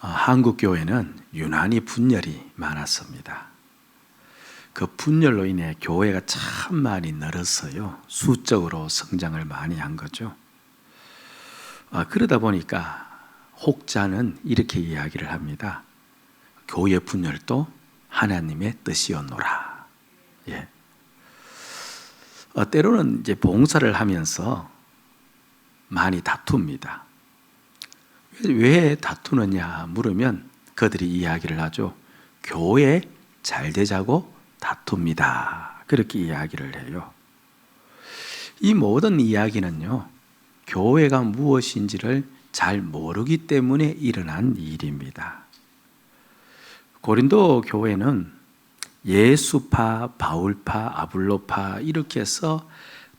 한국 교회는 유난히 분열이 많았습니다. 그 분열로 인해 교회가 참 많이 늘었어요. 수적으로 성장을 많이 한 거죠. 그러다 보니까 혹자는 이렇게 이야기를 합니다. 교회 분열도 하나님의 뜻이었노라. 예. 때로는 이제 봉사를 하면서 많이 다툽니다. 왜 다투느냐 물으면 그들이 이야기를 하죠. 교회 잘 되자고 다툽니다. 그렇게 이야기를 해요. 이 모든 이야기는요, 교회가 무엇인지를 잘 모르기 때문에 일어난 일입니다. 고린도 교회는 예수파, 바울파, 아볼로파 이렇게 해서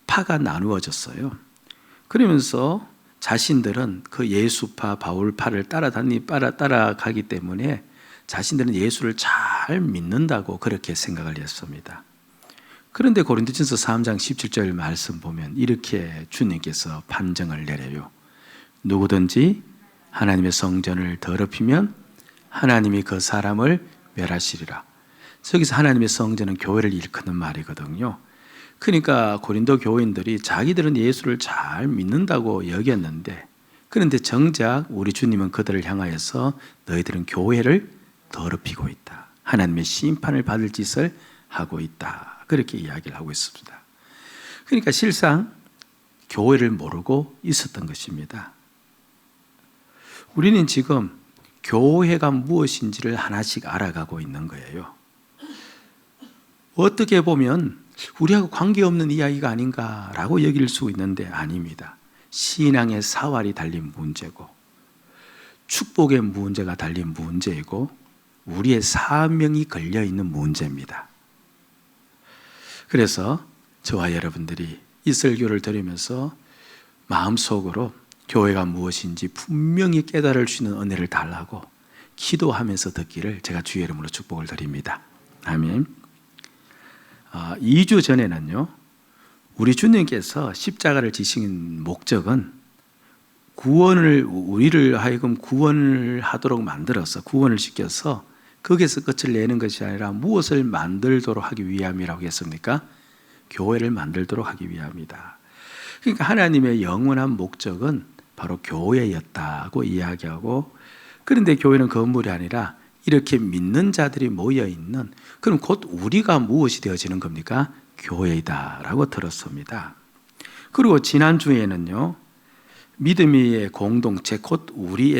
파가 나누어졌어요. 그러면서 자신들은 그 예수파, 바울파를 따라가기 때문에 자신들은 예수를 잘 믿는다고 그렇게 생각을 했습니다. 그런데 고린도전서 3장 17절 말씀 보면 이렇게 주님께서 판정을 내려요. 누구든지 하나님의 성전을 더럽히면 하나님이 그 사람을 멸하시리라. 저기서 하나님의 성전은 교회를 일컫는 말이거든요. 그러니까 고린도 교인들이 자기들은 예수를 잘 믿는다고 여겼는데, 그런데 정작 우리 주님은 그들을 향하여서 너희들은 교회를 더럽히고 있다. 하나님의 심판을 받을 짓을 하고 있다. 그렇게 이야기를 하고 있습니다. 그러니까 실상 교회를 모르고 있었던 것입니다. 우리는 지금 교회가 무엇인지를 하나씩 알아가고 있는 거예요. 어떻게 보면 우리하고 관계없는 이야기가 아닌가라고 여길 수 있는데 아닙니다. 신앙의 사활이 달린 문제고 축복의 문제가 달린 문제이고 우리의 사명이 걸려있는 문제입니다. 그래서 저와 여러분들이 이 설교를 들으면서 마음속으로 교회가 무엇인지 분명히 깨달을 수 있는 은혜를 달라고 기도하면서 듣기를 제가 주의 이름으로 축복을 드립니다. 아멘. 2주 전에는요, 우리 주님께서 십자가를 지신 목적은 우리를 하여금 구원을 하도록 만들어서 구원을 시켜서 거기에서 끝을 내는 것이 아니라 무엇을 만들도록 하기 위함이라고 했습니까? 교회를 만들도록 하기 위함이다. 그러니까 하나님의 영원한 목적은 바로 교회였다고 이야기하고, 그런데 교회는 건물이 아니라 이렇게 믿는 자들이 모여있는, 그럼 곧 우리가 무엇이 되어지는 겁니까? 교회이다라고 들었습니다. 그리고 지난주에는요, 믿음의 공동체 곧 우리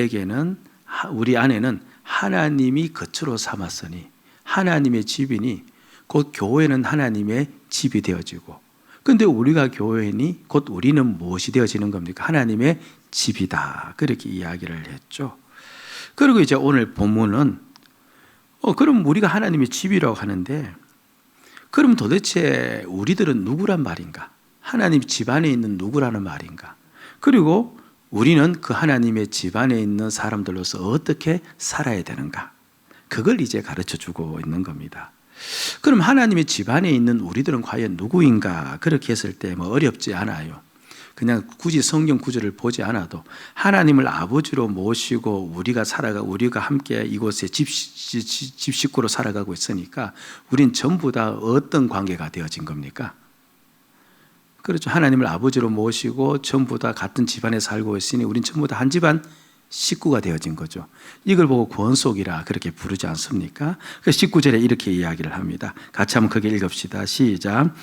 안에는 하나님이 거처로 삼았으니 하나님의 집이니 곧 교회는 하나님의 집이 되어지고, 그런데 우리가 교회니 곧 우리는 무엇이 되어지는 겁니까? 하나님의 집이다. 그렇게 이야기를 했죠. 그리고 이제 오늘 본문은 그럼 우리가 하나님의 집이라고 하는데, 그럼 도대체 우리들은 누구란 말인가? 하나님 집 안에 있는 누구라는 말인가? 그리고 우리는 그 하나님의 집 안에 있는 사람들로서 어떻게 살아야 되는가? 그걸 이제 가르쳐 주고 있는 겁니다. 그럼 하나님의 집 안에 있는 우리들은 과연 누구인가? 그렇게 했을 때 어렵지 않아요. 그냥 굳이 성경 구절을 보지 않아도 하나님을 아버지로 모시고 우리가 함께 이곳에 집 식구로 살아가고 있으니까 우린 전부 다 어떤 관계가 되어진 겁니까? 그렇죠. 하나님을 아버지로 모시고 전부 다 같은 집안에 살고 있으니 우린 전부 다 한 집안 식구가 되어진 거죠. 이걸 보고 구원속이라 그렇게 부르지 않습니까? 그 19절에 이렇게 이야기를 합니다. 같이 한번 크게 읽읍시다. 시작.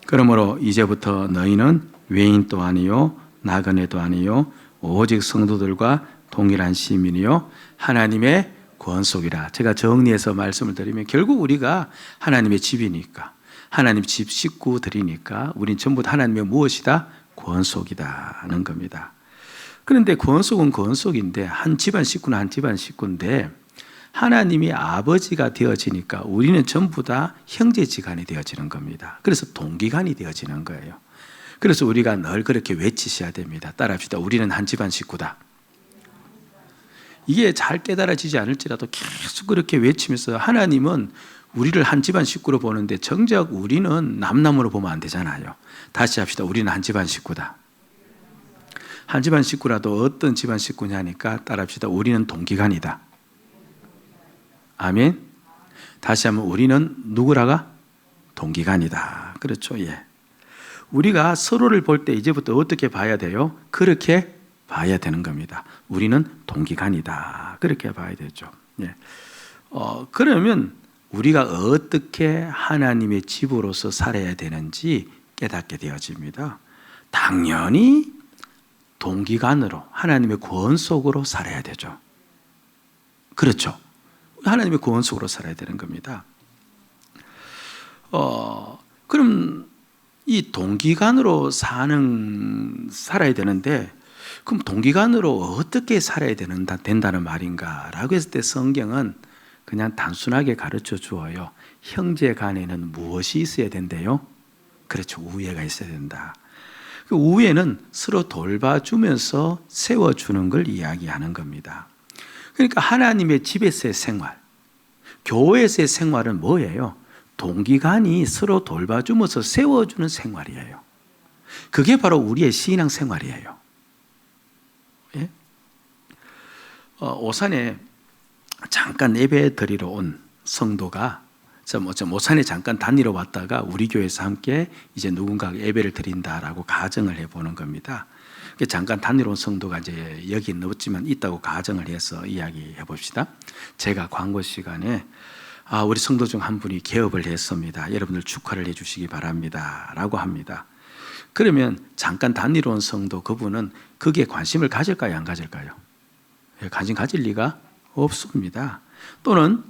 그러므로 이제부터 너희는 외인도 아니요 나그네도 아니요 오직 성도들과 동일한 시민이요 하나님의 구원속이라. 제가 정리해서 말씀을 드리면 결국 우리가 하나님의 집이니까, 하나님 집 식구들이니까 우린 전부 다 하나님의 무엇이다? 구원속이다는 겁니다. 그런데 구원속은 구원속인데 한 집안 식구는 한 집안 식구인데 하나님이 아버지가 되어지니까 우리는 전부 다 형제지간이 되어지는 겁니다. 그래서 동기간이 되어지는 거예요. 그래서 우리가 늘 그렇게 외치셔야 됩니다. 따라합시다. 우리는 한 집안 식구다. 이게 잘 깨달아지지 않을지라도 계속 그렇게 외치면서, 하나님은 우리를 한 집안 식구로 보는데 정작 우리는 남남으로 보면 안 되잖아요. 다시 합시다. 우리는 한 집안 식구다. 한 집안 식구라도 어떤 집안 식구냐니까 따라합시다. 우리는 동기간이다. 아멘. 다시 한번 우리는 누구라가? 동기간이다. 그렇죠. 예. 우리가 서로를 볼 때 이제부터 어떻게 봐야 돼요? 그렇게 봐야 되는 겁니다. 우리는 동기간이다. 그렇게 봐야 되죠. 예. 그러면 우리가 어떻게 하나님의 집으로서 살아야 되는지 깨닫게 되어집니다. 당연히 동기간으로 하나님의 구원 속으로 살아야 되죠. 그렇죠. 하나님의 구원 속으로 살아야 되는 겁니다. 그럼 이 동기간으로 살아야 되는데, 그럼 동기간으로 어떻게 살아야 된다는 말인가라고 했을 때 성경은 그냥 단순하게 가르쳐 주어요. 형제 간에는 무엇이 있어야 된대요? 그렇죠. 우애가 있어야 된다. 그 우애는 서로 돌봐주면서 세워주는 걸 이야기하는 겁니다. 그러니까 하나님의 집에서의 생활, 교회에서의 생활은 뭐예요? 동기간이 서로 돌봐주면서 세워주는 생활이에요. 그게 바로 우리의 신앙 생활이에요. 예? 오산에 잠깐 예배 드리러 온 성도가 오산에 잠깐 다니러 왔다가 우리 교회에서 함께 이제 누군가 예배를 드린다라고 가정을 해보는 겁니다. 잠깐 다니러 온 성도가 이제 여기는 없지만 있다고 가정을 해서 이야기해 봅시다. 제가 광고 시간에 우리 성도 중 한 분이 개업을 했습니다. 여러분들 축하를 해 주시기 바랍니다. 라고 합니다. 그러면 잠깐 다니러 온 성도 그분은 거기에 관심을 가질까요? 안 가질까요? 관심 가질 리가 없습니다. 또는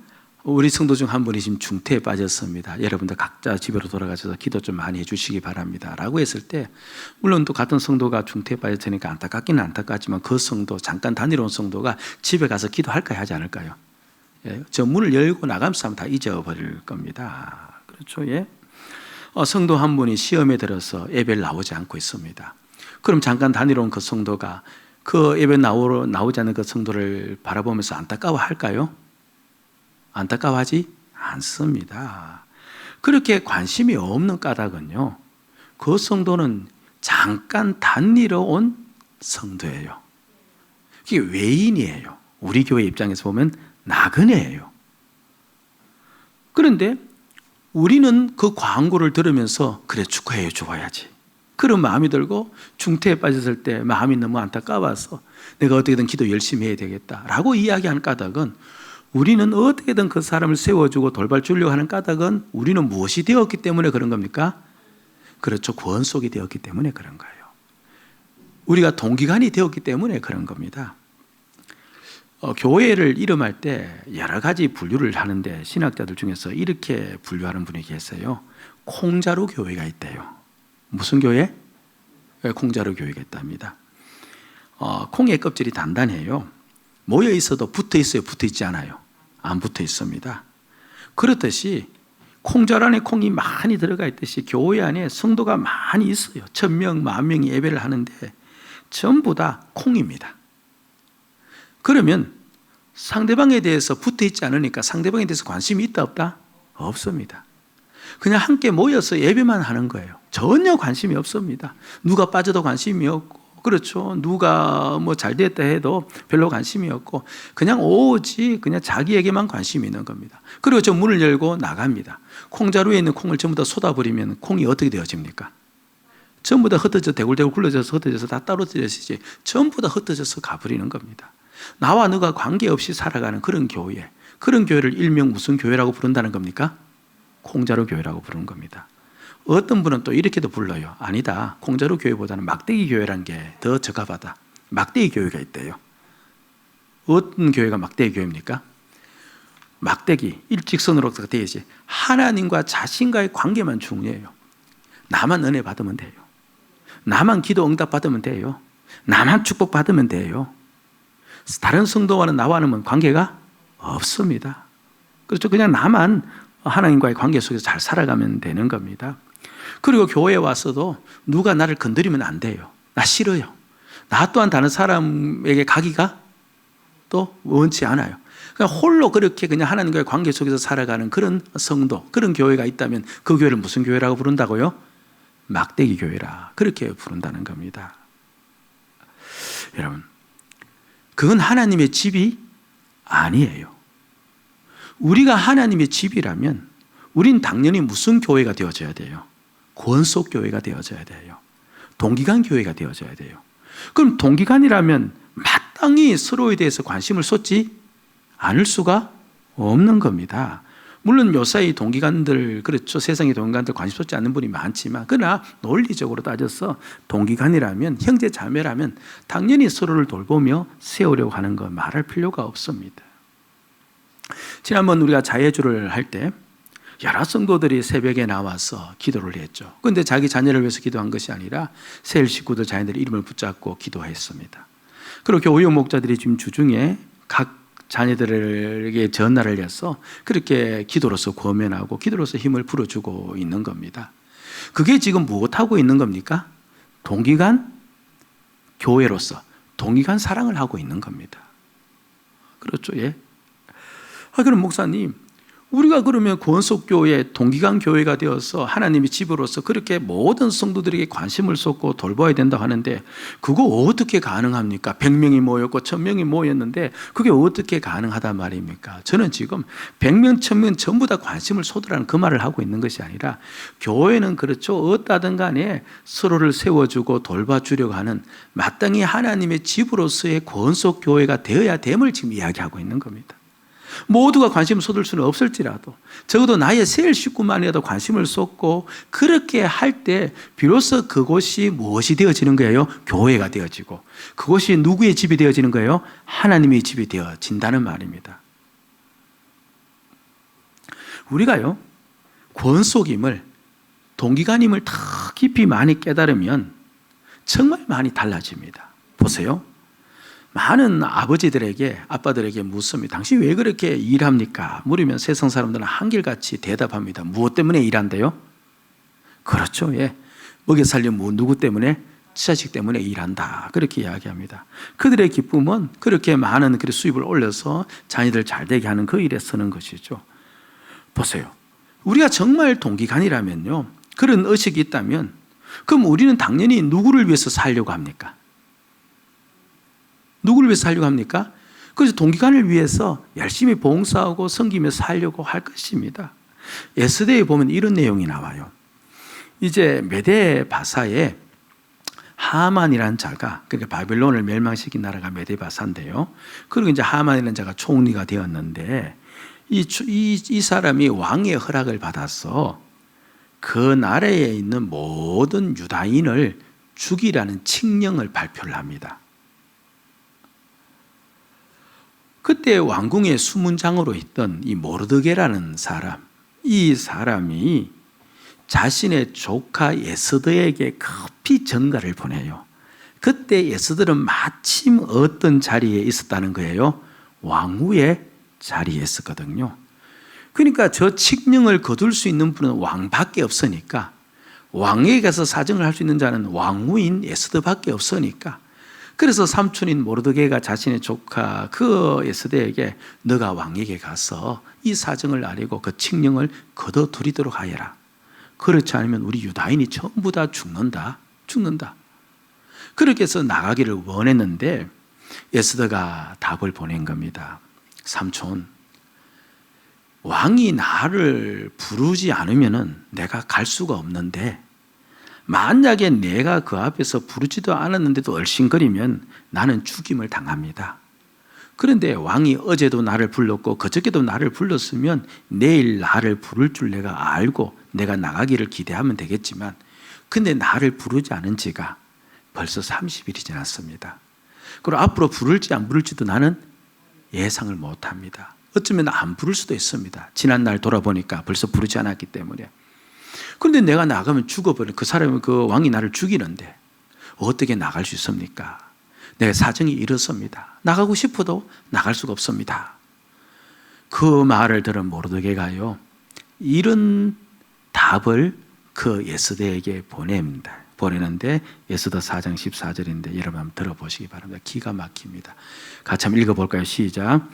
우리 성도 중 한 분이 지금 중태에 빠졌습니다. 여러분들 각자 집으로 돌아가셔서 기도 좀 많이 해주시기 바랍니다. 라고 했을 때, 물론 또 같은 성도가 중태에 빠졌으니까 안타깝기는 안타깝지만 그 성도, 잠깐 다니러 온 성도가 집에 가서 기도할까요? 하지 않을까요? 예, 저 문을 열고 나가면서 하면 다 잊어버릴 겁니다. 그렇죠? 예. 성도 한 분이 시험에 들어서 예배를 나오지 않고 있습니다. 그럼 잠깐 다니러 온 그 성도가 그 예배 나오지 않는 그 성도를 바라보면서 안타까워할까요? 안타까워하지 않습니다. 그렇게 관심이 없는 까닭은요, 그 성도는 잠깐 다니러 온 성도예요. 그게 외인이에요. 우리 교회 입장에서 보면 나그네예요. 그런데 우리는 그 광고를 들으면서 그래 축하해 줘야지, 그런 마음이 들고 중태에 빠졌을 때 마음이 너무 안타까워서 내가 어떻게든 기도 열심히 해야 되겠다라고 이야기하는 까닭은, 우리는 어떻게든 그 사람을 세워주고 돌봐주려고 하는 까닭은 우리는 무엇이 되었기 때문에 그런 겁니까? 그렇죠. 구원 속이 되었기 때문에 그런 거예요. 우리가 동기간이 되었기 때문에 그런 겁니다. 교회를 이름할 때 여러 가지 분류를 하는데 신학자들 중에서 이렇게 분류하는 분이 계세요. 콩자루 교회가 있대요. 무슨 교회? 콩자루 교회가 있답니다. 콩의 껍질이 단단해요. 모여 있어도 붙어 있어요? 붙어 있지 않아요? 안 붙어 있습니다. 그렇듯이 콩자루 안에 콩이 많이 들어가 있듯이 교회 안에 성도가 많이 있어요. 1000명, 10,000명이 예배를 하는데 전부 다 콩입니다. 그러면 상대방에 대해서 붙어 있지 않으니까 상대방에 대해서 관심이 있다 없다? 없습니다. 그냥 함께 모여서 예배만 하는 거예요. 전혀 관심이 없습니다. 누가 빠져도 관심이 없고, 그렇죠. 누가 뭐 잘 됐다 해도 별로 관심이 없고, 그냥 오직 그냥 자기에게만 관심이 있는 겁니다. 그리고 저 문을 열고 나갑니다. 콩자루에 있는 콩을 전부 다 쏟아버리면 콩이 어떻게 되어집니까? 전부 다 흩어져 대굴대굴 굴러져서 흩어져서 다 떨어지듯이 전부 다 흩어져서 가버리는 겁니다. 나와 너가 관계없이 살아가는 그런 교회, 그런 교회를 일명 무슨 교회라고 부른다는 겁니까? 콩자루 교회라고 부르는 겁니다. 어떤 분은 또 이렇게도 불러요. 아니다, 콩자루 교회보다는 막대기 교회라는 게 더 적합하다. 막대기 교회가 있대요. 어떤 교회가 막대기 교회입니까? 막대기, 일직선으로 되어야지 하나님과 자신과의 관계만 중요해요. 나만 은혜 받으면 돼요. 나만 기도 응답 받으면 돼요. 나만 축복 받으면 돼요. 다른 성도와는 나와는 관계가 없습니다. 그렇죠. 그냥 나만 하나님과의 관계 속에서 잘 살아가면 되는 겁니다. 그리고 교회에 와서도 누가 나를 건드리면 안 돼요. 나 싫어요. 나 또한 다른 사람에게 가기가 또 원치 않아요. 그냥 홀로 그렇게 그냥 하나님과의 관계 속에서 살아가는 그런 성도, 그런 교회가 있다면 그 교회를 무슨 교회라고 부른다고요? 막대기 교회라, 그렇게 부른다는 겁니다. 여러분, 그건 하나님의 집이 아니에요. 우리가 하나님의 집이라면 우린 당연히 무슨 교회가 되어져야 돼요? 권속 교회가 되어져야 돼요. 동기간 교회가 되어져야 돼요. 그럼 동기간이라면 마땅히 서로에 대해서 관심을 쏟지 않을 수가 없는 겁니다. 물론 요사이 동기간들, 그렇죠. 세상의 동기간들 관심 쏟지 않는 분이 많지만, 그러나 논리적으로 따져서 동기간이라면, 형제 자매라면 당연히 서로를 돌보며 세우려고 하는 거 말할 필요가 없습니다. 지난번 우리가 자예주를 할 때 여러 성도들이 새벽에 나와서 기도를 했죠. 그런데 자기 자녀를 위해서 기도한 것이 아니라 새 식구들 자녀들의 이름을 붙잡고 기도했습니다. 그리고 교육 목자들이 지금 주중에 각 자녀들에게 전화를 해서 그렇게 기도로서 권면하고 기도로서 힘을 불어주고 있는 겁니다. 그게 지금 무엇하고 있는 겁니까? 동기간 교회로서 동기간 사랑을 하고 있는 겁니다. 그렇죠? 예. 그럼 목사님, 우리가 그러면 권속교회, 동기간 교회가 되어서 하나님의 집으로서 그렇게 모든 성도들에게 관심을 쏟고 돌봐야 된다고 하는데 그거 어떻게 가능합니까? 100명이 모였고 1000명이 모였는데 그게 어떻게 가능하단 말입니까? 저는 지금 100명, 1000명 전부 다 관심을 쏟으라는 그 말을 하고 있는 것이 아니라 교회는 그렇죠. 어떠든 간에 서로를 세워주고 돌봐주려고 하는 마땅히 하나님의 집으로서의 권속교회가 되어야 됨을 지금 이야기하고 있는 겁니다. 모두가 관심을 쏟을 수는 없을지라도 적어도 나의 셀 식구만이라도 관심을 쏟고 그렇게 할 때 비로소 그곳이 무엇이 되어지는 거예요? 교회가 되어지고 그곳이 누구의 집이 되어지는 거예요? 하나님의 집이 되어진다는 말입니다. 우리가요 권속임을 동기간임을 더 깊이 많이 깨달으면 정말 많이 달라집니다. 보세요. 많은 아버지들에게 아빠들에게 묻습니다. 당신 왜 그렇게 일합니까? 물으면 세상 사람들은 한결같이 대답합니다. 무엇 때문에 일한대요? 그렇죠. 예. 먹여 살려 누구 때문에? 자식 때문에 일한다. 그렇게 이야기합니다. 그들의 기쁨은 그렇게 많은 수입을 올려서 자녀들 잘 되게 하는 그 일에 쓰는 것이죠. 보세요. 우리가 정말 동기간이라면요. 그런 의식이 있다면 그럼 우리는 당연히 누구를 위해서 살려고 합니까? 누구를 위해서 살려고 합니까? 그래서 동기간을 위해서 열심히 봉사하고 섬기며 살려고 할 것입니다. 에스더에 보면 이런 내용이 나와요. 이제 메데 바사에 하만이라는 자가, 그러니까 바빌론을 멸망시킨 나라가 메데 바사인데요. 그리고 이제 하만이라는 자가 총리가 되었는데 이 사람이 왕의 허락을 받아서 그 나라에 있는 모든 유다인을 죽이라는 칙령을 발표를 합니다. 그때 왕궁의 수문장으로 있던 이 모르드게라는 사람, 이 사람이 자신의 조카 에스더에게 급히 전가를 보내요. 그때 에스더는 마침 어떤 자리에 있었다는 거예요? 왕후의 자리에 있었거든요. 그러니까 저 칙령을 거둘 수 있는 분은 왕밖에 없으니까, 왕에게 가서 사정을 할 수 있는 자는 왕후인 에스더밖에 없으니까, 그래서 삼촌인 모르드게가 자신의 조카 그 에스더에게 너가 왕에게 가서 이 사정을 알리고 그 칙령을 거둬들이도록 하여라. 그렇지 않으면 우리 유다인이 전부 다 죽는다. 그렇게 해서 나가기를 원했는데 에스더가 답을 보낸 겁니다. 삼촌, 왕이 나를 부르지 않으면 내가 갈 수가 없는데 만약에 내가 그 앞에서 부르지도 않았는데도 얼씬거리면 나는 죽임을 당합니다. 그런데 왕이 어제도 나를 불렀고 그저께도 나를 불렀으면 내일 나를 부를 줄 내가 알고 내가 나가기를 기대하면 되겠지만 근데 나를 부르지 않은 지가 벌써 30일이 지났습니다. 그리고 앞으로 부를지 안 부를지도 나는 예상을 못합니다. 어쩌면 안 부를 수도 있습니다. 지난날 돌아보니까 벌써 부르지 않았기 때문에. 그런데 내가 나가면 죽어버려. 그 사람이 그 왕이 나를 죽이는데 어떻게 나갈 수 있습니까? 내 사정이 이렇습니다. 나가고 싶어도 나갈 수가 없습니다. 그 말을 들은 모르드게가요 이런 답을 그 에스더에게 보냅니다. 보내는데 에스더 4장 14절인데 여러분 한번 들어보시기 바랍니다. 기가 막힙니다. 같이 한번 읽어볼까요? 시작.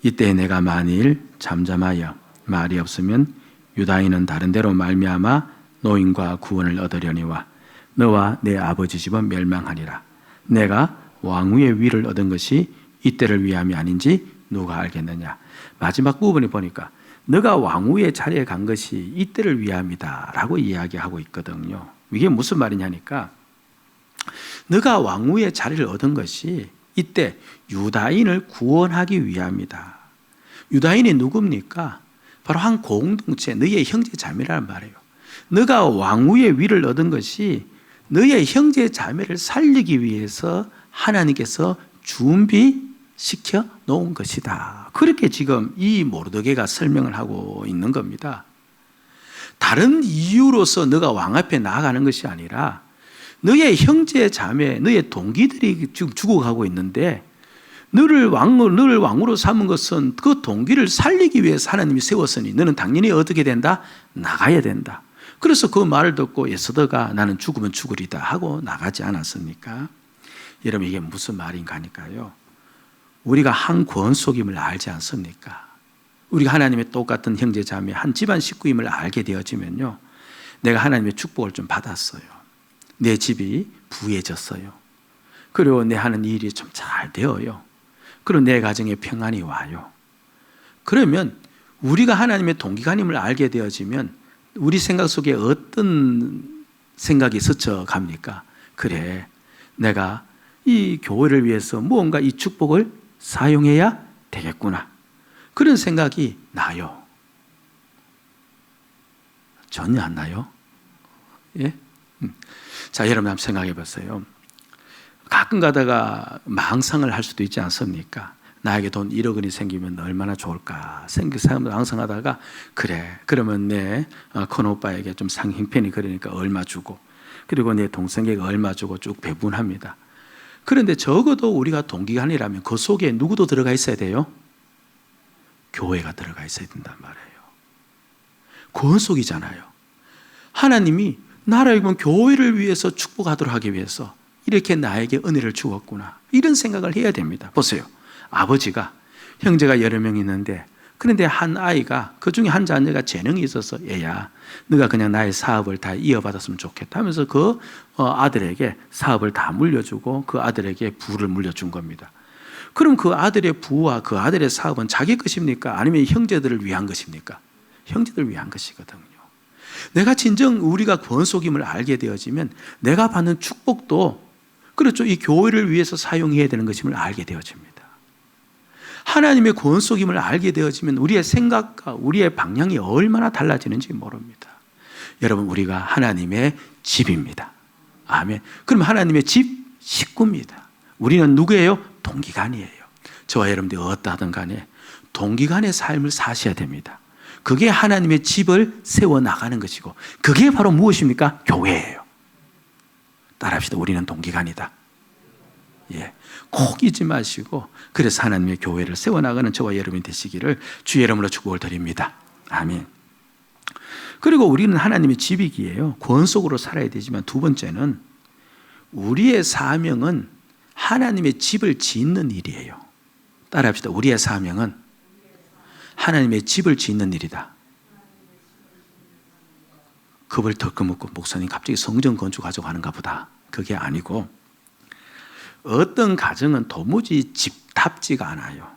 이때 내가 만일 잠잠하여 말이 없으면 유다인은 다른 데로 말미암아 노임과 구원을 얻으려니와 너와 내 아버지 집은 멸망하리라. 내가 왕후의 위를 얻은 것이 이때를 위함이 아닌지 누가 알겠느냐. 마지막 부분에 보니까 너가 왕후의 자리에 간 것이 이때를 위함이다 라고 이야기하고 있거든요. 이게 무슨 말이냐니까 너가 왕후의 자리를 얻은 것이 이때 유다인을 구원하기 위함이다. 유다인이 누굽니까? 바로 한 공동체, 너희의 형제 자매란 말이에요. 너가 왕후의 위를 얻은 것이 너희의 형제 자매를 살리기 위해서 하나님께서 준비시켜 놓은 것이다. 그렇게 지금 이 모르드게가 설명을 하고 있는 겁니다. 다른 이유로서 너가 왕 앞에 나아가는 것이 아니라 너의 형제 자매, 너의 동기들이 지금 죽어가고 있는데 너를 왕으로 삼은 것은 그 동기를 살리기 위해서 하나님이 세웠으니 너는 당연히 어떻게 된다? 나가야 된다. 그래서 그 말을 듣고 에스더가 나는 죽으면 죽으리다 하고 나가지 않았습니까? 여러분 이게 무슨 말인가 하니까요. 우리가 한 권속임을 알지 않습니까? 우리가 하나님의 똑같은 형제 자매 한 집안 식구임을 알게 되어지면요. 내가 하나님의 축복을 좀 받았어요. 내 집이 부해졌어요. 그리고 내 하는 일이 좀 잘 되어요. 그리고 내 가정에 평안이 와요. 그러면 우리가 하나님의 동기간임을 알게 되어지면 우리 생각 속에 어떤 생각이 스쳐갑니까? 그래, 내가 이 교회를 위해서 무언가 이 축복을 사용해야 되겠구나. 그런 생각이 나요. 전혀 안 나요? 예? 자, 여러분 한번 생각해 보세요. 가끔 가다가 망상을 할 수도 있지 않습니까? 나에게 돈 1억 원이 생기면 얼마나 좋을까 망상하다가 그래, 그러면 내 큰 오빠에게 좀 상행편이 그러니까 얼마 주고 그리고 내 동생에게 얼마 주고 쭉 배분합니다. 그런데 적어도 우리가 동기간이라면 그 속에 누구도 들어가 있어야 돼요? 교회가 들어가 있어야 된단 말이에요. 권속이잖아요. 하나님이 나라에 보면 교회를 위해서 축복하도록 하기 위해서 이렇게 나에게 은혜를 주었구나. 이런 생각을 해야 됩니다. 보세요. 아버지가 형제가 여러 명 있는데 그런데 한 아이가 그 중에 한 자녀가 재능이 있어서 얘야 너가 그냥 나의 사업을 다 이어받았으면 좋겠다 하면서 그 아들에게 사업을 다 물려주고 그 아들에게 부를 물려준 겁니다. 그럼 그 아들의 부와 그 아들의 사업은 자기 것입니까? 아니면 형제들을 위한 것입니까? 형제들을 위한 것이거든요. 내가 진정 우리가 권속임을 알게 되어지면 내가 받는 축복도 그렇죠. 이 교회를 위해서 사용해야 되는 것임을 알게 되어집니다. 하나님의 권속임을 알게 되어지면 우리의 생각과 우리의 방향이 얼마나 달라지는지 모릅니다. 여러분 우리가 하나님의 집입니다. 아멘. 그럼 하나님의 집 식구입니다. 우리는 누구예요? 동기간이에요. 저와 여러분들이 어떠하든 간에 동기간의 삶을 사셔야 됩니다. 그게 하나님의 집을 세워나가는 것이고 그게 바로 무엇입니까? 교회예요. 따라합시다. 우리는 동기간이다. 예, 꼭 잊지 마시고 그래서 하나님의 교회를 세워나가는 저와 여러분이 되시기를 주의 이름으로 축복을 드립니다. 아멘. 그리고 우리는 하나님의 집이기에요. 권속으로 살아야 되지만 두 번째는 우리의 사명은 하나님의 집을 짓는 일이에요. 따라합시다. 우리의 사명은 하나님의 집을 짓는 일이다. 그걸 덜커먹고 목사님 갑자기 성전 건축하자고 하는가 보다. 그게 아니고 어떤 가정은 도무지 집답지가 않아요.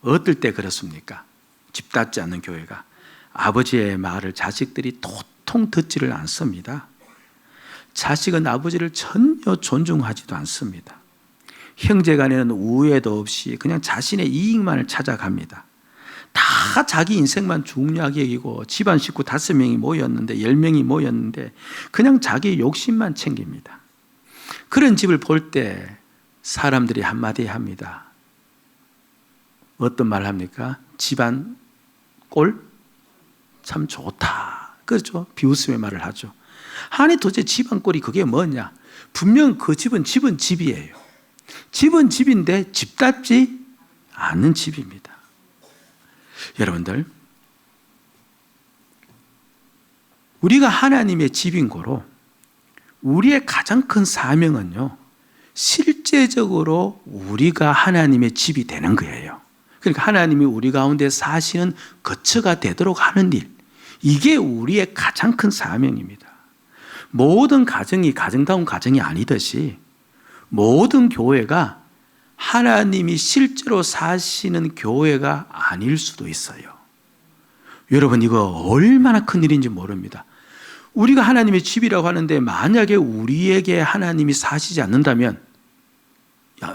어떨 때 그렇습니까? 집답지 않는 교회가 아버지의 말을 자식들이 도통 듣지를 않습니다. 자식은 아버지를 전혀 존중하지도 않습니다. 형제간에는 우애도 없이 그냥 자신의 이익만을 찾아갑니다. 다 자기 인생만 중요하게 여기고 집안 식구 5명이 모였는데 10명이 모였는데 그냥 자기 욕심만 챙깁니다. 그런 집을 볼 때 사람들이 한마디 합니다. 어떤 말 합니까? 집안 꼴 참 좋다. 그렇죠? 비웃음의 말을 하죠. 아니 도대체 집안 꼴이 그게 뭐냐? 분명 그 집은 집이에요. 집은 집인데 집답지 않는 집입니다. 여러분들 우리가 하나님의 집인 거로 우리의 가장 큰 사명은요 실제적으로 우리가 하나님의 집이 되는 거예요. 그러니까 하나님이 우리 가운데 사시는 거처가 되도록 하는 일, 이게 우리의 가장 큰 사명입니다. 모든 가정이 가정다운 가정이 아니듯이 모든 교회가 하나님이 실제로 사시는 교회가 아닐 수도 있어요. 여러분, 이거 얼마나 큰 일인지 모릅니다. 우리가 하나님의 집이라고 하는데 만약에 우리에게 하나님이 사시지 않는다면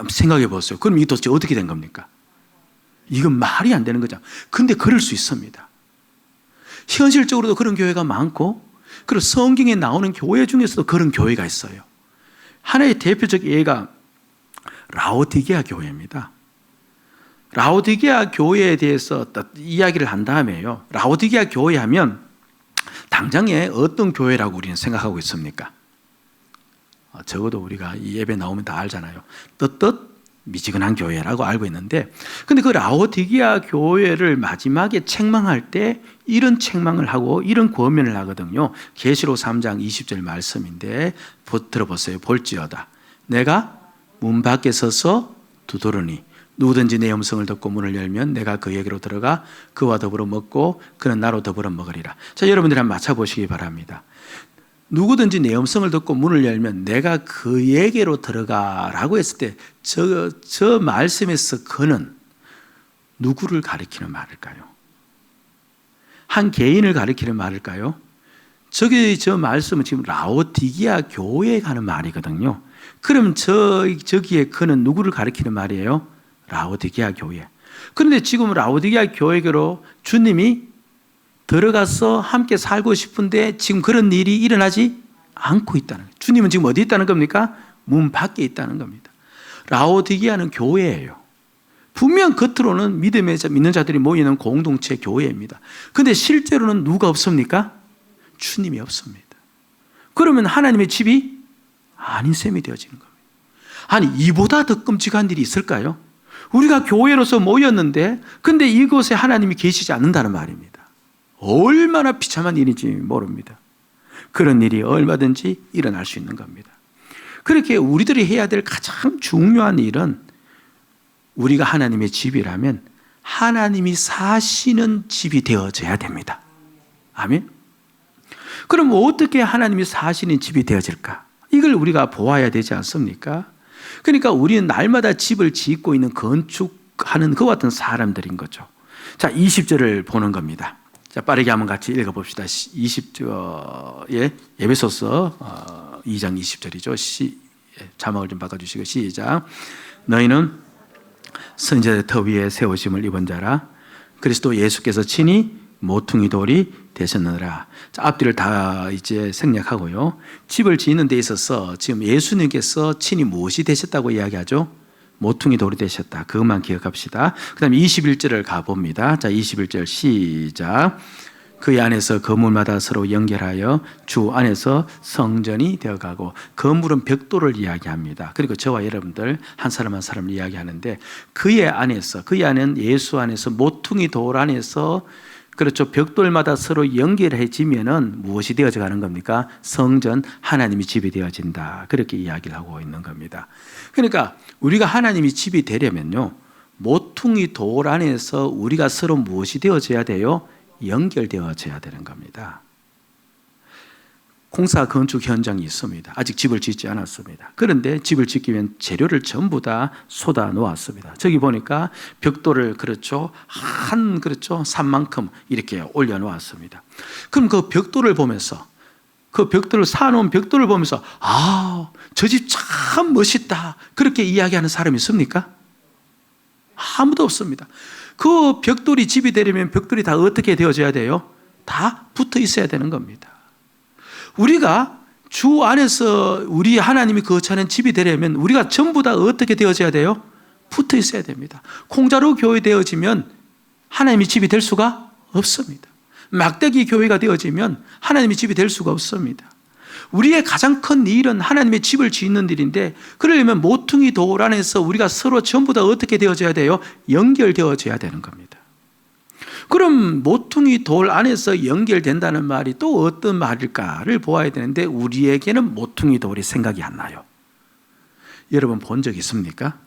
생각해 보세요. 그럼 이게 도대체 어떻게 된 겁니까? 이건 말이 안 되는 거죠. 근데 그럴 수 있습니다. 현실적으로도 그런 교회가 많고, 그리고 성경에 나오는 교회 중에서도 그런 교회가 있어요. 하나의 대표적 예가 라오디게아 교회입니다. 라오디게아 교회에 대해서 이야기를 한 다음에요, 라오디게아 교회 하면 당장에 어떤 교회라고 우리는 생각하고 있습니까? 적어도 우리가 이 예배 나오면 다 알잖아요. 떳떳 미지근한 교회라고 알고 있는데, 근데 그 라오디게아 교회를 마지막에 책망할 때 이런 책망을 하고 이런 권면을 하거든요. 계시록 3장 20절 말씀인데 들어보세요. 볼지어다 내가 문 밖에 서서 두드르니 누구든지 내 음성을 듣고 문을 열면 내가 그에게로 들어가 그와 더불어 먹고 그는 나로 더불어 먹으리라. 자, 여러분들이 한번 맞춰보시기 바랍니다. 누구든지 내 음성을 듣고 문을 열면 내가 그에게로 들어가라고 했을 때 저 말씀에서 그는 누구를 가리키는 말일까요? 한 개인을 가리키는 말일까요? 저 말씀은 지금 라오디게아 교회에 가는 말이거든요. 그럼 저기에 그는 누구를 가리키는 말이에요? 라오디게아 교회. 그런데 지금 라오디게아 교회로 주님이 들어가서 함께 살고 싶은데 지금 그런 일이 일어나지 않고 있다는 거예요. 주님은 지금 어디 있다는 겁니까? 문 밖에 있다는 겁니다. 라오디게아는 교회예요. 분명 겉으로는 믿는 자들이 모이는 공동체 교회입니다. 그런데 실제로는 누가 없습니까? 주님이 없습니다. 그러면 하나님의 집이 아닌 셈이 되어지는 겁니다. 아니, 이보다 더 끔찍한 일이 있을까요? 우리가 교회로서 모였는데 근데 이곳에 하나님이 계시지 않는다는 말입니다. 얼마나 비참한 일인지 모릅니다. 그런 일이 얼마든지 일어날 수 있는 겁니다. 그렇게 우리들이 해야 될 가장 중요한 일은, 우리가 하나님의 집이라면 하나님이 사시는 집이 되어져야 됩니다. 아멘. 그럼 어떻게 하나님이 사시는 집이 되어질까? 이걸 우리가 보아야 되지 않습니까? 그러니까 우리는 날마다 집을 짓고 있는 건축하는 그와 같은 사람들인 거죠. 자, 20절을 보는 겁니다. 자, 빠르게 한번 같이 읽어봅시다. 20절, 에베소서 2장 20절이죠. 자막을 좀 바꿔주시고 시작. 너희는 선지자의 터 위에 세우심을 입은 자라. 그리스도 예수께서 친히 모퉁이 돌이 되셨느니라. 자, 앞뒤를 다 이제 생략하고요. 집을 짓는 데 있어서 지금 예수님께서 친히 무엇이 되셨다고 이야기하죠? 모퉁이 돌이 되셨다. 그것만 기억합시다. 그 다음에 21절을 가봅니다. 자, 21절 시작. 그 안에서 건물마다 서로 연결하여 주 안에서 성전이 되어가고, 건물은 벽돌을 이야기합니다. 그리고 저와 여러분들 한 사람 한 사람을 이야기하는데, 그의 안에는 예수 안에서 모퉁이 돌 안에서, 그렇죠, 벽돌마다 서로 연결해지면은 무엇이 되어져 가는 겁니까? 성전, 하나님이 집이 되어진다. 그렇게 이야기를 하고 있는 겁니다. 그러니까 우리가 하나님이 집이 되려면요, 모퉁이 돌 안에서 우리가 서로 무엇이 되어져야 돼요? 연결되어져야 되는 겁니다. 공사 건축 현장이 있습니다. 아직 집을 짓지 않았습니다. 그런데 집을 짓기 위한 재료를 전부 다 쏟아 놓았습니다. 저기 보니까 벽돌을 산만큼 이렇게 올려 놓았습니다. 그럼 그 벽돌을 보면서, 그 벽돌을 쌓아놓은 벽돌을 보면서, 저 집 참 멋있다, 그렇게 이야기하는 사람이 있습니까? 아무도 없습니다. 그 벽돌이 집이 되려면 벽돌이 다 어떻게 되어져야 돼요? 다 붙어 있어야 되는 겁니다. 우리가 주 안에서 우리 하나님이 거처하는 집이 되려면 우리가 전부 다 어떻게 되어져야 돼요? 붙어 있어야 됩니다. 콩자루 교회 되어지면 하나님의 집이 될 수가 없습니다. 막대기 교회가 되어지면 하나님의 집이 될 수가 없습니다. 우리의 가장 큰 일은 하나님의 집을 짓는 일인데, 그러려면 모퉁이 돌 안에서 우리가 서로 전부 다 어떻게 되어져야 돼요? 연결되어져야 되는 겁니다. 그럼 모퉁이 돌 안에서 연결된다는 말이 또 어떤 말일까를 보아야 되는데, 우리에게는 모퉁이 돌이 생각이 안 나요. 여러분 본 적 있습니까?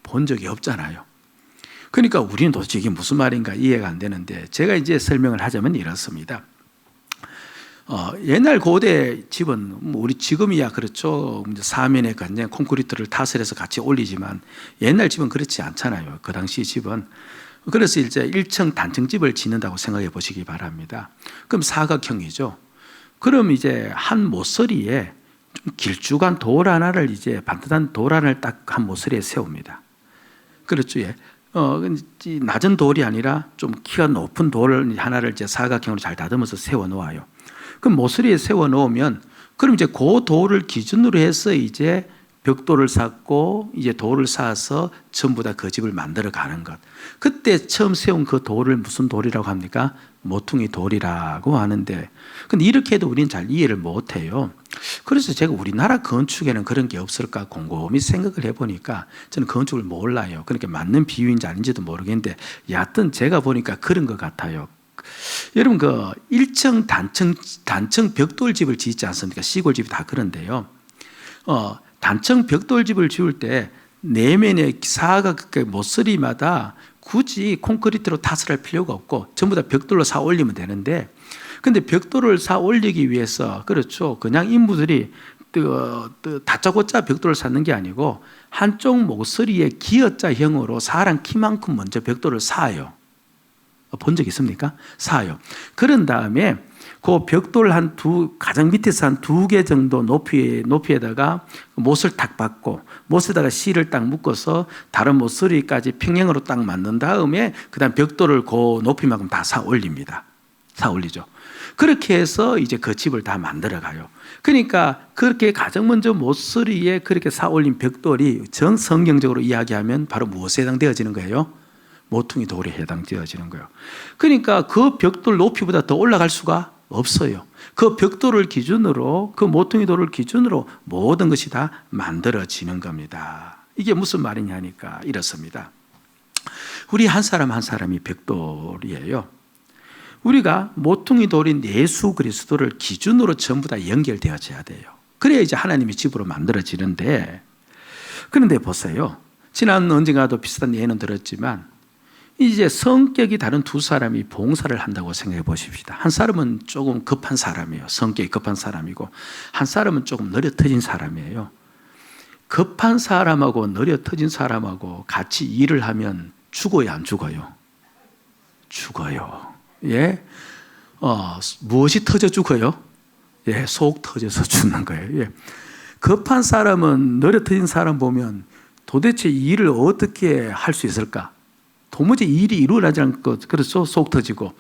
본 적이 없잖아요. 그러니까 우리는 도대체 이게 무슨 말인가 이해가 안 되는데, 제가 이제 설명을 하자면 이렇습니다. 옛날 고대 집은 뭐 우리 지금이야 그렇죠. 이제 사면에 그냥 콘크리트를 타설해서 같이 올리지만 옛날 집은 그렇지 않잖아요. 그 당시 집은. 그래서 이제 1층 단층 집을 짓는다고 생각해 보시기 바랍니다. 그럼 사각형이죠. 그럼 이제 한 모서리에 좀 길쭉한 돌 하나를 이제 반듯한 돌 하나를 딱 한 모서리에 세웁니다. 그렇죠. 예. 낮은 돌이 아니라 좀 키가 높은 돌 하나를 이제 사각형으로 잘 다듬어서 세워 놓아요. 그럼 모서리에 세워 놓으면 그럼 이제 그 돌을 기준으로 해서 이제 벽돌을 쌓고 이제 돌을 쌓아서 전부 다 그 집을 만들어 가는 것. 그때 처음 세운 그 돌을 무슨 돌이라고 합니까? 모퉁이 돌이라고 하는데, 근데 이렇게 해도 우리는 잘 이해를 못 해요. 그래서 제가 우리나라 건축에는 그런 게 없을까 곰곰이 생각을 해보니까 저는 건축을 몰라요. 그러니까 맞는 비유인지 아닌지도 모르겠는데 여하튼 제가 보니까 그런 것 같아요. 여러분 그 1층 단층 벽돌집을 짓지 않습니까? 시골집이 다 그런데요. 단층 벽돌집을 지을 때 내면의 사각 모서리마다 굳이 콘크리트로 타설할 필요가 없고 전부 다 벽돌로 쌓아 올리면 되는데, 근데 벽돌을 쌓아 올리기 위해서 그렇죠. 그냥 인부들이 다짜고짜 벽돌을 쌓는 게 아니고 한쪽 모서리에 기어자형으로 사람 키만큼 먼저 벽돌을 쌓아요. 본 적 있습니까? 쌓아요. 그런 다음에 그 벽돌 가장 밑에서 한 2개 정도 높이에다가 못을 딱 박고 못에다가 실을 딱 묶어서 다른 모서리까지 평행으로 딱 만든 다음에 그다음 벽돌을 그 높이만큼 다 쌓아 올립니다. 쌓아 올리죠. 그렇게 해서 이제 그 집을 다 만들어 가요. 그러니까 그렇게 가장 먼저 모서리에 그렇게 쌓아 올린 벽돌이 성경적으로 이야기하면 바로 무엇에 해당되어지는 거예요? 모퉁이 돌에 해당되어지는 거예요. 그러니까 그 벽돌 높이보다 더 올라갈 수가 없어요. 그 벽돌을 기준으로, 그 모퉁이 돌을 기준으로 모든 것이 다 만들어지는 겁니다. 이게 무슨 말이냐니까 이렇습니다. 우리 한 사람 한 사람이 벽돌이에요. 우리가 모퉁이 돌인 예수 그리스도를 기준으로 전부 다 연결되어져야 돼요. 그래야 이제 하나님의 집으로 만들어지는데, 그런데 보세요. 지난 언젠가도 비슷한 예는 들었지만 이제 성격이 다른 두 사람이 봉사를 한다고 생각해 보십시다. 한 사람은 조금 급한 사람이에요. 성격이 급한 사람이고 한 사람은 조금 느려터진 사람이에요. 급한 사람하고 느려터진 사람하고 같이 일을 하면 죽어요, 안 죽어요? 죽어요. 예? 무엇이 터져 죽어요? 예, 속 터져서 죽는 거예요. 예. 급한 사람은 느려터진 사람 보면 도대체 일을 어떻게 할 수 있을까? 도무지 일이 이루어지지 않고, 그렇죠? 속 터지고.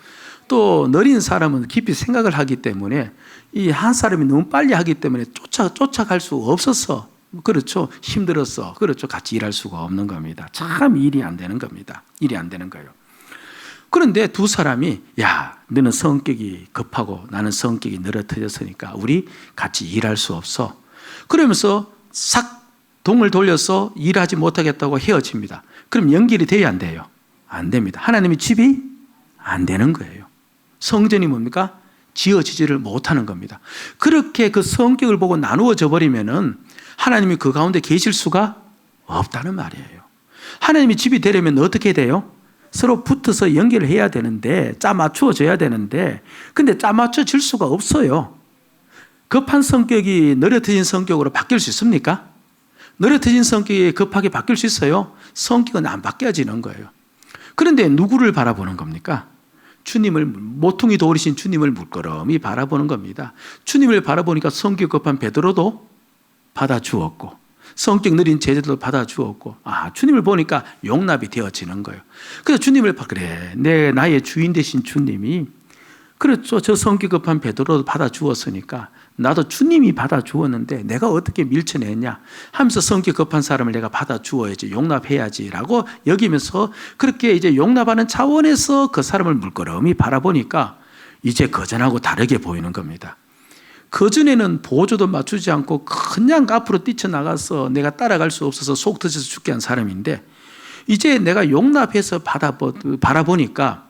또 느린 사람은 깊이 생각을 하기 때문에 이 한 사람이 너무 빨리 하기 때문에 쫓아갈 수 없어서, 그렇죠? 힘들어서, 그렇죠? 같이 일할 수가 없는 겁니다. 참 일이 안 되는 겁니다. 일이 안 되는 거예요. 그런데 두 사람이, 야, 너는 성격이 급하고 나는 성격이 느려터졌으니까 우리 같이 일할 수 없어. 그러면서 싹 동을 돌려서 일하지 못하겠다고 헤어집니다. 그럼 연결이 돼야 안 돼요? 안 됩니다. 하나님의 집이 안 되는 거예요. 성전이 뭡니까? 지어지지를 못하는 겁니다. 그렇게 그 성격을 보고 나누어져 버리면은 하나님이 그 가운데 계실 수가 없다는 말이에요. 하나님의 집이 되려면 어떻게 돼요? 서로 붙어서 연결을 해야 되는데, 짜 맞추어져야 되는데, 근데 짜 맞춰질 수가 없어요. 급한 성격이 느려터진 성격으로 바뀔 수 있습니까? 느려터진 성격이 급하게 바뀔 수 있어요? 성격은 안 바뀌어지는 거예요. 그런데 누구를 바라보는 겁니까? 주님을, 모퉁이 돌이신 주님을 물끄러미 바라보는 겁니다. 주님을 바라보니까 성격 급한 베드로도 받아주었고 성격 느린 제자들도 받아주었고, 주님을 보니까 용납이 되어지는 거예요. 그래서 주님을 그래, 나의 주인 되신 주님이, 그렇죠, 저 성격 급한 베드로도 받아주었으니까 나도 주님이 받아주었는데 내가 어떻게 밀쳐냈냐 하면서 성격 급한 사람을 내가 받아주어야지, 용납해야지라고 여기면서 그렇게 이제 용납하는 차원에서 그 사람을 물끄러미 바라보니까 이제 그전하고 다르게 보이는 겁니다. 그전에는 보조도 맞추지 않고 그냥 앞으로 뛰쳐나가서 내가 따라갈 수 없어서 속 터져서 죽게 한 사람인데, 이제 내가 용납해서 바라보니까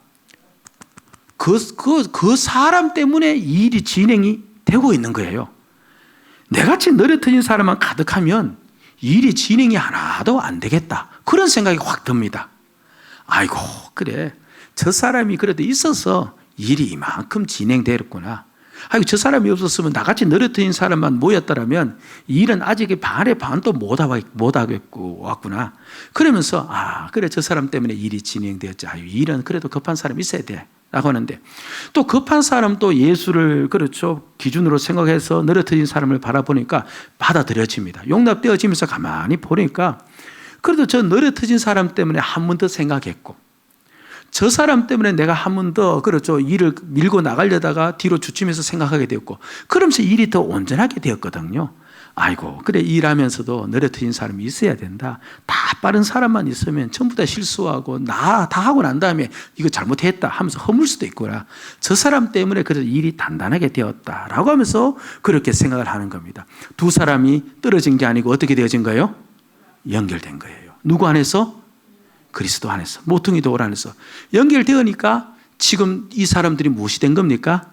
그 사람 때문에 일이 진행이 되고 있는 거예요. 내같이 느려터진 사람만 가득하면 일이 진행이 하나도 안 되겠다, 그런 생각이 확 듭니다. 아이고, 그래, 저 사람이 그래도 있어서 일이 이만큼 진행되었구나. 아이고, 저 사람이 없었으면 나같이 너릇해진 사람만 모였더라면 이 일은 아직 반의 반도 못 하겠고 왔구나. 그러면서 그래, 저 사람 때문에 일이 진행되었지. 이 일은 그래도 급한 사람이 있어야 돼 라고 하는데, 또 급한 사람도 예수를 그렇죠 기준으로 생각해서 너릇해진 사람을 바라보니까 받아들여집니다. 용납되어지면서 가만히 보니까 그래도 저 너릇해진 사람 때문에 한 번 더 생각했고, 저 사람 때문에 내가 한 번 더 그렇죠 일을 밀고 나가려다가 뒤로 주춤해서 생각하게 되었고, 그러면서 일이 더 온전하게 되었거든요. 아이고, 그래, 일하면서도 너릇해진 사람이 있어야 된다. 다 빠른 사람만 있으면 전부 다 실수하고 다 하고 난 다음에 이거 잘못했다 하면서 허물 수도 있구나. 저 사람 때문에 그래서 일이 단단하게 되었다라고 하면서 그렇게 생각을 하는 겁니다. 두 사람이 떨어진 게 아니고 어떻게 되어진 거예요? 연결된 거예요. 누구 안에서? 그리스도 안에서, 모퉁이 돌 안에서 연결되으니까 지금 이 사람들이 무엇이 된 겁니까?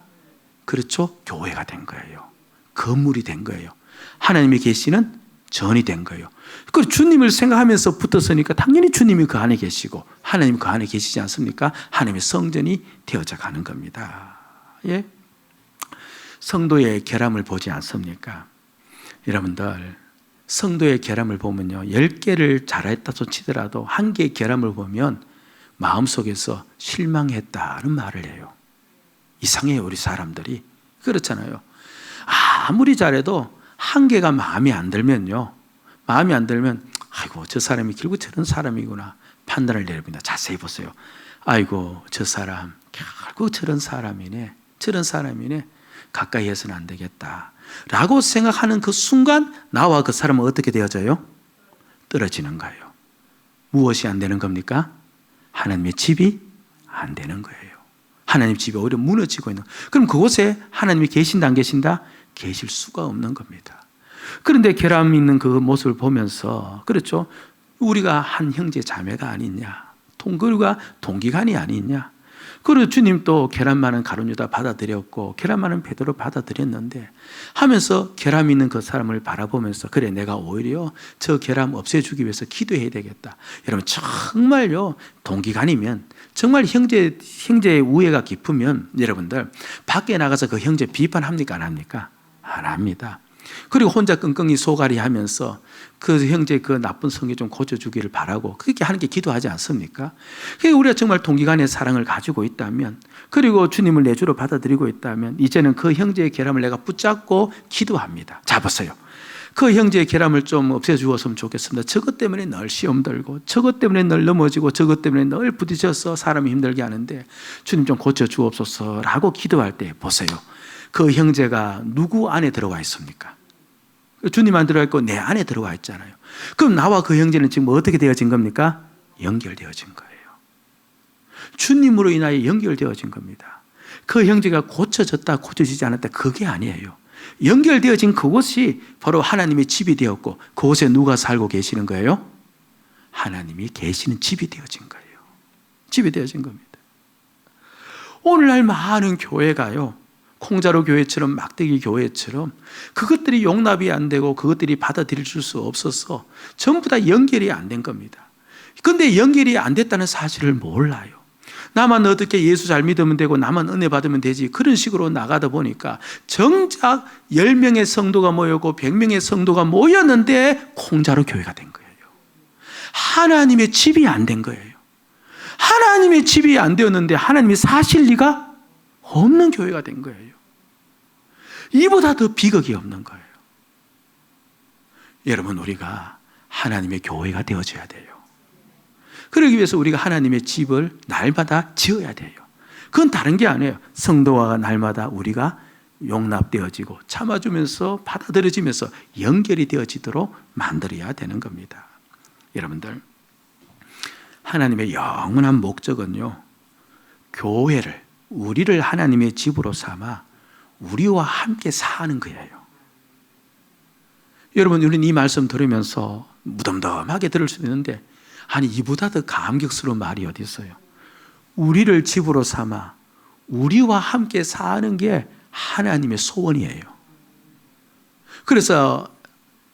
그렇죠, 교회가 된 거예요. 건물이 된 거예요. 하나님이 계시는 전이 된 거예요. 그리고 주님을 생각하면서 붙었으니까 당연히 주님이 그 안에 계시고 하나님 그 안에 계시지 않습니까? 하나님의 성전이 되어져 가는 겁니다. 예? 성도의 결함을 보지 않습니까? 여러분들, 성도의 결함을 보면요, 10개를 잘했다 치더라도 한 개의 결함을 보면 마음속에서 실망했다는 말을 해요. 이상해요, 우리 사람들이. 그렇잖아요. 아무리 잘해도 한 개가 마음에 안 들면요, 마음에 안 들면 아이고, 저 사람이 결국 저런 사람이구나 판단을 내립니다. 자세히 보세요. 아이고, 저 사람 결국 저런 사람이네, 저런 사람이네, 가까이 해서는 안 되겠다 라고 생각하는 그 순간 나와 그 사람은 어떻게 되어져요? 떨어지는 거예요. 무엇이 안 되는 겁니까? 하나님의 집이 안 되는 거예요. 하나님 집이 오히려 무너지고 있는. 그럼 그곳에 하나님이 계신다 안 계신다? 계실 수가 없는 겁니다. 그런데 결함 있는 그 모습을 보면서 그렇죠, 우리가 한 형제 자매가 아니냐, 우리가 동기간이 아니냐. 그리고 주님도 결함 많은 가룟 유다 받아들였고 결함 많은 베드로 받아들였는데 하면서 결함 있는 그 사람을 바라보면서 그래, 내가 오히려 저 결함 없애주기 위해서 기도해야 되겠다. 여러분, 정말요, 동기간이면, 정말 형제의 우애가 깊으면 여러분들 밖에 나가서 그 형제 비판합니까? 안 합니까? 안 합니다. 그리고 혼자 끙끙이 소갈이 하면서 그 형제 그 나쁜 성에 좀 고쳐주기를 바라고 그렇게 하는 게 기도하지 않습니까? 그러니까 우리가 정말 동기간의 사랑을 가지고 있다면, 그리고 주님을 내 주로 받아들이고 있다면 이제는 그 형제의 결함을 내가 붙잡고 기도합니다. 자, 보세요. 그 형제의 결함을 좀 없애주었으면 좋겠습니다. 저것 때문에 늘 시험 들고 저것 때문에 늘 넘어지고 저것 때문에 늘 부딪혀서 사람이 힘들게 하는데 주님 좀 고쳐주옵소서라고 기도할 때 보세요. 그 형제가 누구 안에 들어가 있습니까? 주님 안에 들어가 있고 내 안에 들어가 있잖아요. 그럼 나와 그 형제는 지금 어떻게 되어진 겁니까? 연결되어진 거예요. 주님으로 인하여 연결되어진 겁니다. 그 형제가 고쳐졌다 고쳐지지 않았다 그게 아니에요. 연결되어진 그곳이 바로 하나님의 집이 되었고 그곳에 누가 살고 계시는 거예요? 하나님이 계시는 집이 되어진 거예요. 집이 되어진 겁니다. 오늘날 많은 교회가요, 콩자루 교회처럼 막대기 교회처럼 그것들이 용납이 안 되고 그것들이 받아들일 수 없어서 전부 다 연결이 안 된 겁니다. 그런데 연결이 안 됐다는 사실을 몰라요. 나만 어떻게 예수 잘 믿으면 되고 나만 은혜 받으면 되지, 그런 식으로 나가다 보니까 정작 10명의 성도가 모였고 100명의 성도가 모였는데 콩자루 교회가 된 거예요. 하나님의 집이 안 된 거예요. 하나님의 집이 안 되었는데 하나님이 사실 리가 없는 교회가 된 거예요. 이보다 더 비극이 없는 거예요. 여러분, 우리가 하나님의 교회가 되어줘야 돼요. 그러기 위해서 우리가 하나님의 집을 날마다 지어야 돼요. 그건 다른 게 아니에요. 성도와 날마다 우리가 용납되어지고 참아주면서 받아들여지면서 연결이 되어지도록 만들어야 되는 겁니다. 여러분들, 하나님의 영원한 목적은요, 교회를, 우리를 하나님의 집으로 삼아 우리와 함께 사는 거예요. 여러분, 우리는 이 말씀 들으면서 무덤덤하게 들을 수 있는데, 아니, 이보다 더 감격스러운 말이 어디 있어요? 우리를 집으로 삼아 우리와 함께 사는 게 하나님의 소원이에요. 그래서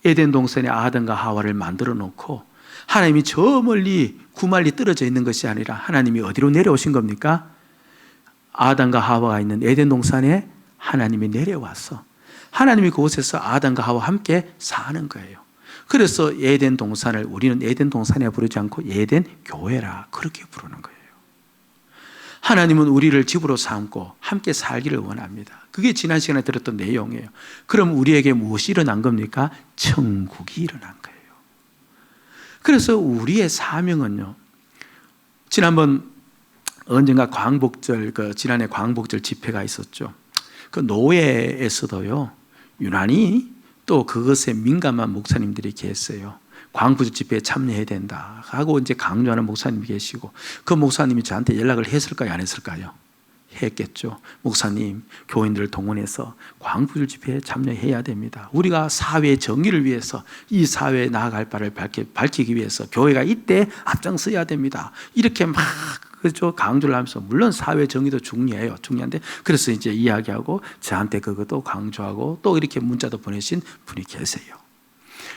에덴 동산에 아담과 하와를 만들어 놓고 하나님이 저 멀리 구말리 떨어져 있는 것이 아니라 하나님이 어디로 내려오신 겁니까? 아담과 하와가 있는 에덴 동산에 하나님이 내려와서 하나님이 그곳에서 아담과 하와 함께 사는 거예요. 그래서 에덴 동산을 우리는 에덴 동산이라 부르지 않고 에덴 교회라 그렇게 부르는 거예요. 하나님은 우리를 집으로 삼고 함께 살기를 원합니다. 그게 지난 시간에 들었던 내용이에요. 그럼 우리에게 무엇이 일어난 겁니까? 천국이 일어난 거예요. 그래서 우리의 사명은요, 지난번 언젠가 광복절, 지난해 광복절 집회가 있었죠. 그 노예에서도요, 유난히 또 그것에 민감한 목사님들이 계세요. 광복절 집회에 참여해야 된다 하고 이제 강조하는 목사님이 계시고, 그 목사님이 저한테 연락을 했을까요, 안 했을까요? 했겠죠. 목사님, 교인들을 동원해서 광복절 집회에 참여해야 됩니다. 우리가 사회의 정의를 위해서 이 사회에 나아갈 바를 밝히기 위해서 교회가 이때 앞장서야 됩니다. 이렇게 막 그렇죠, 강조를 하면서, 물론 사회 정의도 중요해요. 중요한데, 그래서 이제 이야기하고 저한테 그것도 강조하고 또 이렇게 문자도 보내신 분이 계세요.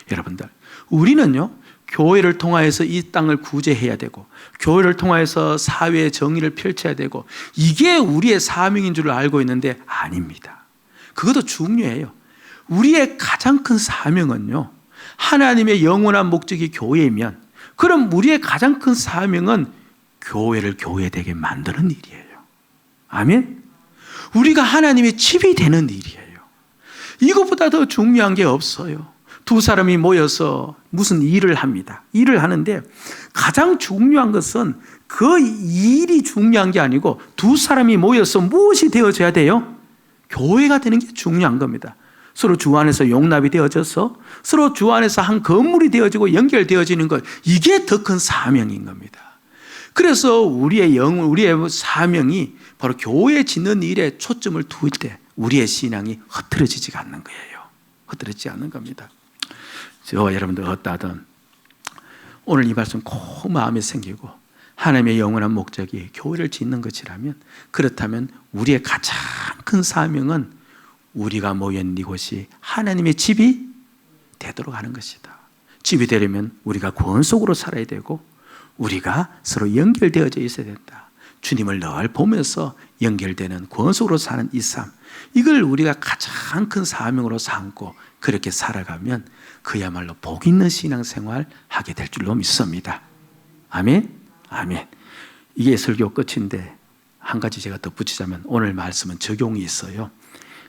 여러분들, 우리는요, 교회를 통하여서 이 땅을 구제해야 되고, 교회를 통하여서 사회의 정의를 펼쳐야 되고, 이게 우리의 사명인 줄 알고 있는데 아닙니다. 그것도 중요해요. 우리의 가장 큰 사명은요, 하나님의 영원한 목적이 교회이면, 그럼 우리의 가장 큰 사명은 교회를 교회되게 만드는 일이에요. 아멘? 우리가 하나님의 집이 되는 일이에요. 이것보다 더 중요한 게 없어요. 두 사람이 모여서 무슨 일을 합니다. 일을 하는데 가장 중요한 것은 그 일이 중요한 게 아니고 두 사람이 모여서 무엇이 되어져야 돼요? 교회가 되는 게 중요한 겁니다. 서로 주 안에서 용납이 되어져서 서로 주 안에서 한 건물이 되어지고 연결되어지는 것, 이게 더 큰 사명인 겁니다. 그래서 우리의 사명이 바로 교회 짓는 일에 초점을 두을 때 우리의 신앙이 흐트러지지가 않는 거예요. 흐트러지지 않는 겁니다. 저와 여러분들 어떠하든 오늘 이 말씀 꼭 마음에 생기고, 하나님의 영원한 목적이 교회를 짓는 것이라면, 그렇다면 우리의 가장 큰 사명은 우리가 모인 이곳이 하나님의 집이 되도록 하는 것이다. 집이 되려면 우리가 구원 속으로 살아야 되고, 우리가 서로 연결되어져 있어야 된다. 주님을 늘 보면서 연결되는 구원 속으로 사는 이 삶, 이걸 우리가 가장 큰 사명으로 삼고 그렇게 살아가면 그야말로 복 있는 신앙생활 하게 될 줄로 믿습니다. 아멘? 아멘. 이게 설교 끝인데 한 가지 제가 덧붙이자면, 오늘 말씀은 적용이 있어요.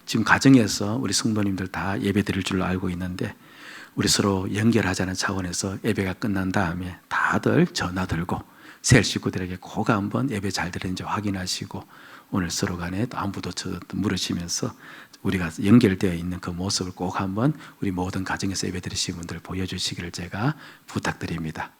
지금 가정에서 우리 성도님들 다 예배 드릴 줄로 알고 있는데, 우리 서로 연결하자는 차원에서 예배가 끝난 다음에 다들 전화 들고 새 식구들에게 꼭 한번 예배 잘 드렸는지 확인하시고, 오늘 서로 간에 안부도 물으시면서 우리가 연결되어 있는 그 모습을 꼭 한번 우리 모든 가정에서 예배 드리신 분들 보여주시기를 제가 부탁드립니다.